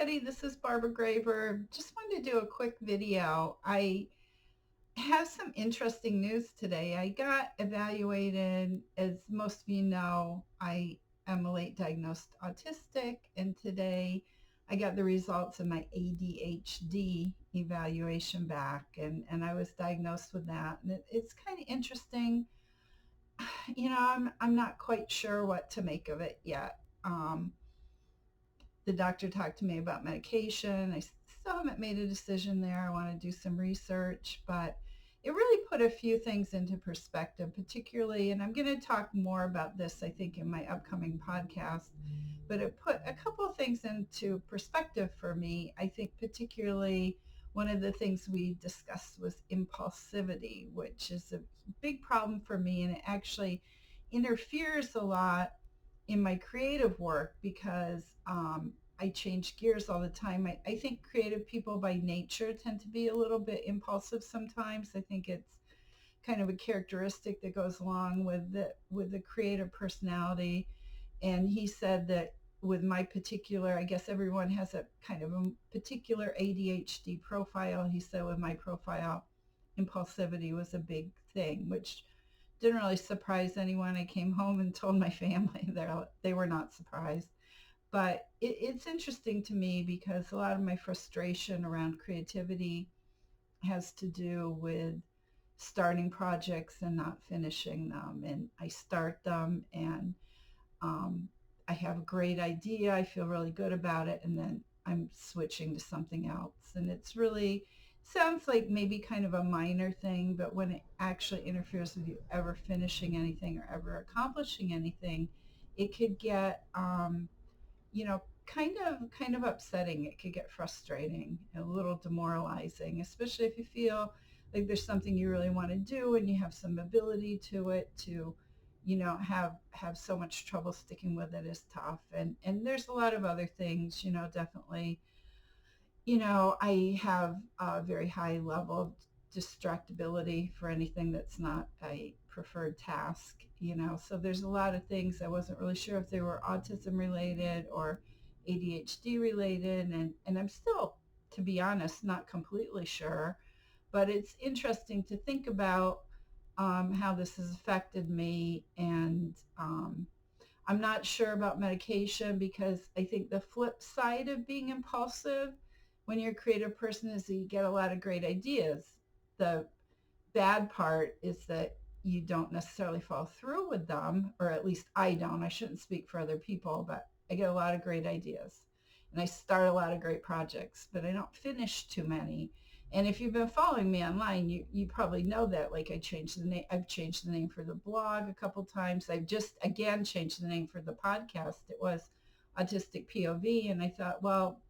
everybody. This is Barbara Graver. Just wanted to do a quick video. I have some interesting news today. I got evaluated. As most of you know, I am a late diagnosed autistic, and today I got the results of my ADHD evaluation back, and I was diagnosed with that. And it's kind of interesting. I'm not quite sure what to make of it yet. The doctor talked to me about medication. I still haven't made a decision there. I want to do some research, but it really put a few things into perspective, particularly, and I'm going to talk more about this, I think, in my upcoming podcast, but it put a couple of things into perspective for me. I think particularly one of the things we discussed was impulsivity, which is a big problem for me, and it actually interferes a lot in my creative work because I change gears all the time. I think creative people by nature tend to be a little bit impulsive sometimes. I think it's kind of a characteristic that goes along with the creative personality. And he said that with my particular, I guess everyone has a kind of a particular ADHD profile. He said with my profile, impulsivity was a big thing, which didn't really surprise anyone. I came home and told my family. They were not surprised. But it's interesting to me because a lot of my frustration around creativity has to do with starting projects and not finishing them. And I start them and I have a great idea. I feel really good about it. And then I'm switching to something else. And it's really sounds like maybe kind of a minor thing, but when it actually interferes with you ever finishing anything or ever accomplishing anything, it could get, kind of upsetting. It could get frustrating, a little demoralizing, especially if you feel like there's something you really want to do and you have some ability to it. To have so much trouble sticking with it is tough. And there's a lot of other things, definitely. I have a very high level of distractibility for anything that's not a preferred task, so there's a lot of things. I wasn't really sure if they were autism related or ADHD related, and I'm still, to be honest, not completely sure, but it's interesting to think about how this has affected me. And I'm not sure about medication because I think the flip side of being impulsive when you're a creative person is that you get a lot of great ideas. The bad part is that you don't necessarily follow through with them, or at least I don't. I shouldn't speak for other people, but I get a lot of great ideas and I start a lot of great projects, but I don't finish too many. And if you've been following me online, you probably know that. Like I've changed the name for the blog a couple times. I've just again changed the name for the podcast. It was Autistic POV, and I thought, well,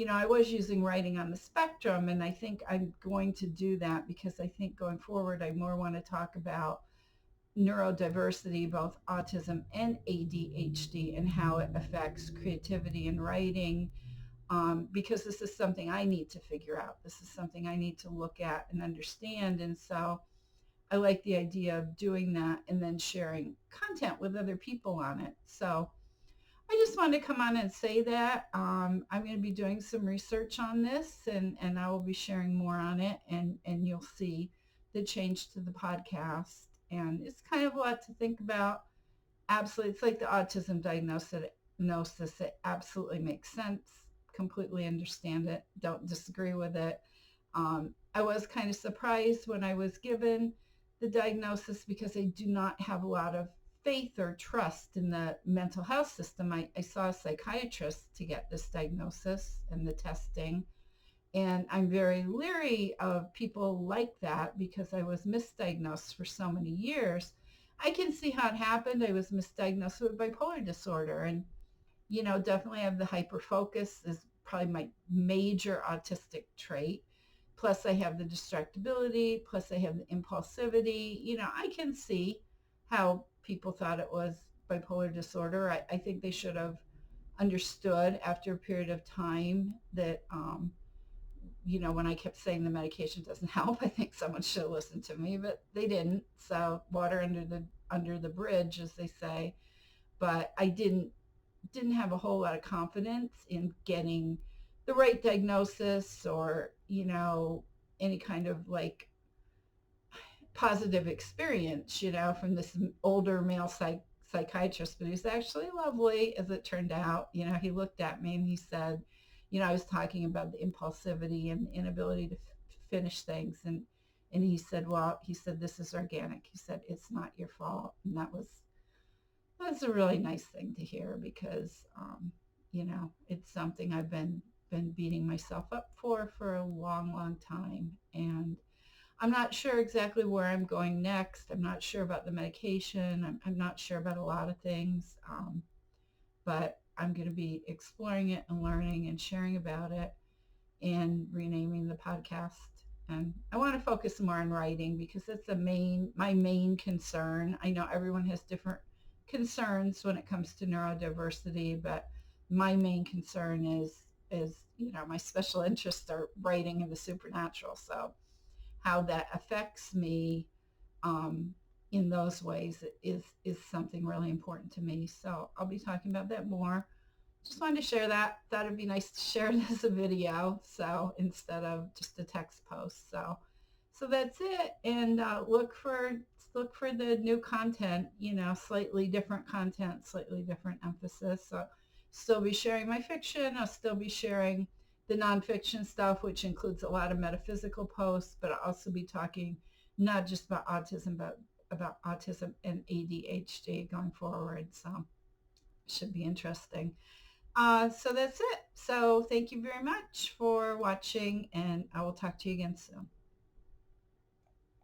I was using writing on the spectrum, and I think I'm going to do that because I think going forward, I more want to talk about neurodiversity, both autism and ADHD, and how it affects creativity and writing, because this is something I need to figure out. This is something I need to look at and understand. And so I like the idea of doing that and then sharing content with other people on it. So I just wanted to come on and say that I'm going to be doing some research on this, and I will be sharing more on it, and you'll see the change to the podcast. And it's kind of a lot to think about. Absolutely. It's like the autism diagnosis. It absolutely makes sense. Completely understand it. Don't disagree with it. I was kind of surprised when I was given the diagnosis because I do not have a lot of faith or trust in the mental health system. I saw a psychiatrist to get this diagnosis and the testing, and I'm very leery of people like that because I was misdiagnosed for so many years. I can see how it happened. I was misdiagnosed with bipolar disorder, and definitely have the hyperfocus is probably my major autistic trait. Plus I have the distractibility, plus I have the impulsivity. I can see how people thought it was bipolar disorder. I think they should have understood after a period of time that, when I kept saying the medication doesn't help, I think someone should have listened to me, but they didn't. So water under the bridge, as they say. But I didn't have a whole lot of confidence in getting the right diagnosis or, any kind of like positive experience, from this older male psychiatrist, but he's actually lovely, as it turned out. He looked at me and he said, I was talking about the impulsivity and the inability to finish things, and he said, well, he said, this is organic. He said, it's not your fault, and that's a really nice thing to hear because, it's something I've been beating myself up for a long, long time, and I'm not sure exactly where I'm going next. I'm not sure about the medication. I'm not sure about a lot of things, but I'm going to be exploring it and learning and sharing about it and renaming the podcast. And I want to focus more on writing because it's my main concern. I know everyone has different concerns when it comes to neurodiversity, but my main concern is my special interests are writing and the supernatural. So how that affects me, um, in those ways is something really important to me. So I'll be talking about that more. Just wanted to share that. Thought it'd be nice to share it as a video, so instead of just a text post. So that's it. And look for the new content. Slightly different content, slightly different emphasis. So still be sharing my fiction. I'll still be sharing the nonfiction stuff, which includes a lot of metaphysical posts, but I'll also be talking not just about autism, but about autism and ADHD going forward. So should be interesting. So that's it. So thank you very much for watching, and I will talk to you again soon.